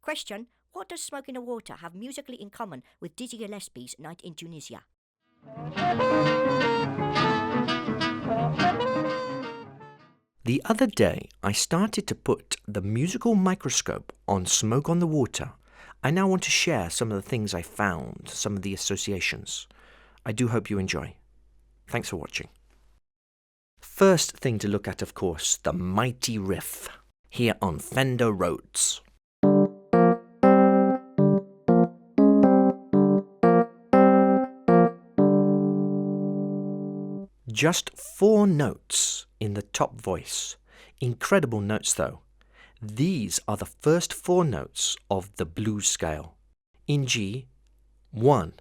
Question: what does Smoke in the Water have musically in common with Dizzy Gillespie's Night in Tunisia? The other day, I started to put the musical microscope on Smoke on the Water. I now want to share some of the things I found, some of the associations. I do hope you enjoy. Thanks for watching. First thing to look at, of course, the mighty riff, here on Fender Rhodes. Just 4 notes in the top voice. Incredible notes though. These are the first 4 notes of the blues scale. In G, 1,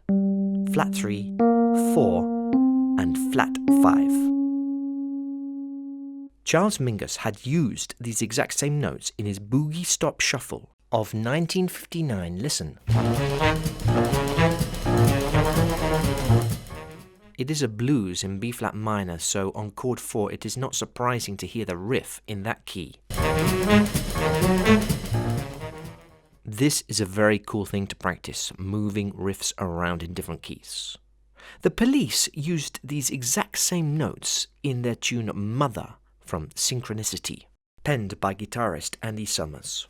flat 3, 4, and flat 5. Charles Mingus had used these exact same notes in his Boogie Stop Shuffle of 1959. Listen. It is a blues in B-flat minor, so on chord 4 it is not surprising to hear the riff in that key. This is a very cool thing to practice, moving riffs around in different keys. The Police used these exact same notes in their tune Mother from Synchronicity, penned by guitarist Andy Summers.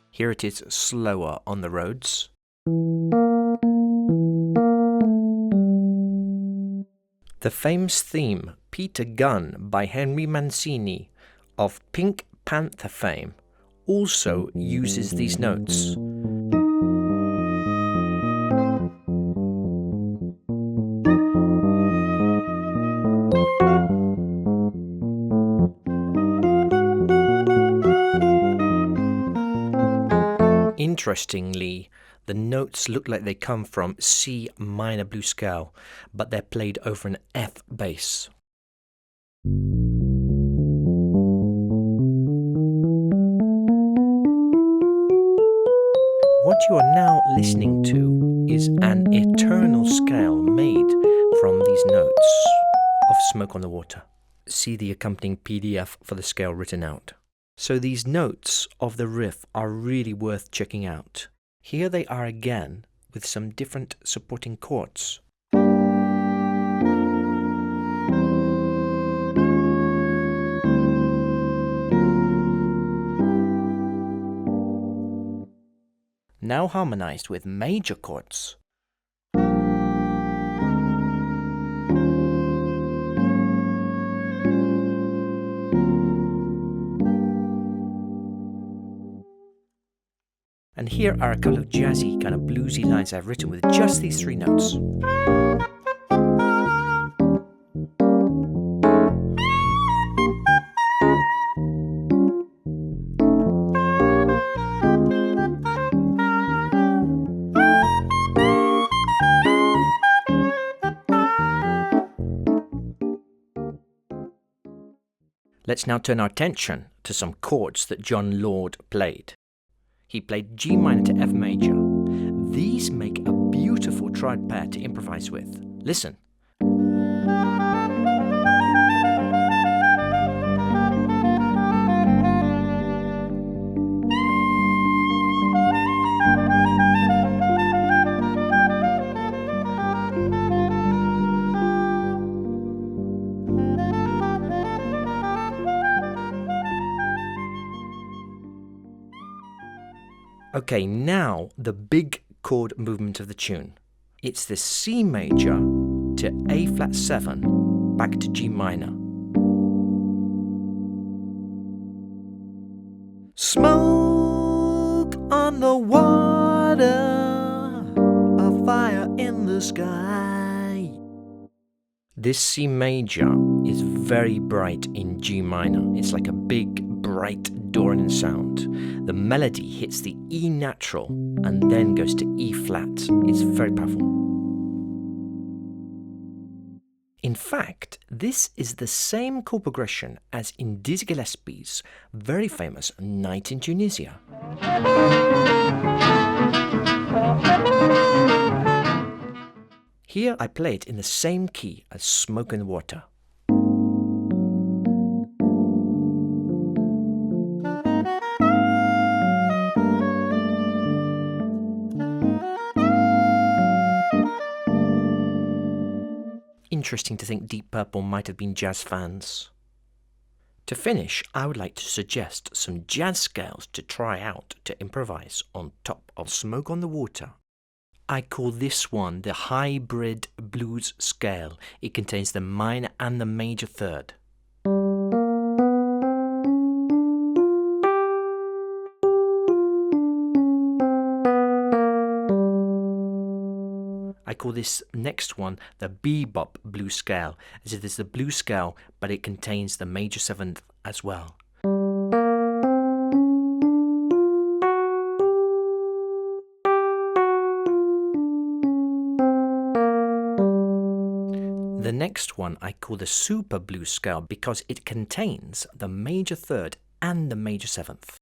Here it is slower on the Rhodes. The famous theme, Peter Gunn by Henry Mancini of Pink Panther fame, also uses these notes. Interestingly, the notes look like they come from C minor blues scale, but they're played over an F bass. What you are now listening to is an eternal scale made from these notes of Smoke on the Water. See the accompanying PDF for the scale written out. So these notes of the riff are really worth checking out. Here they are again with some different supporting chords. Now harmonized with major chords. And here are a couple of jazzy, kind of bluesy lines I've written with just these 3 notes. Let's now turn our attention to some chords that John Lord played. He played G minor to F major. These make a beautiful triad pair to improvise with. Listen. Okay, now the big chord movement of the tune. It's the C major to A flat 7 back to G minor. Smoke on the water, a fire in the sky. This C major is very bright in G minor. It's like a big, bright Dorian sound. The melody hits the E natural and then goes to E flat. It's very powerful. In fact, this is the same chord progression as in Dizzy Gillespie's very famous Night in Tunisia. Here I play it in the same key as Smoke in the Water. interesting to think Deep Purple might have been jazz fans. To finish, I would like to suggest some jazz scales to try out to improvise on top of Smoke on the Water. I call this one the Hybrid Blues Scale. It contains the minor and the major third. I call this next one the Bebop Blues Scale, as it is the blues scale, but it contains the major seventh as well. The next one I call the Super Blues Scale because it contains the major third and the major seventh.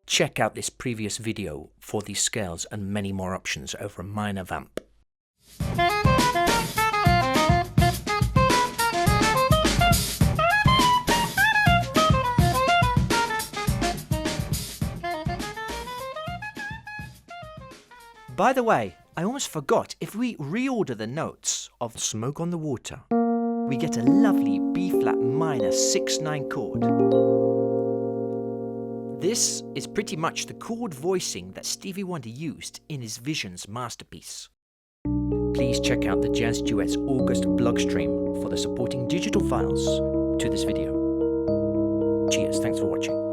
Check out this previous video for these scales and many more options over a minor vamp. By the way, I almost forgot, if we reorder the notes of Smoke on the Water, we get a lovely B-flat minor 6/9 chord. This is pretty much the chord voicing that Stevie Wonder used in his Visions masterpiece. Please check out the Jazz Duets August blog stream for the supporting digital files to this video. Cheers, thanks for watching.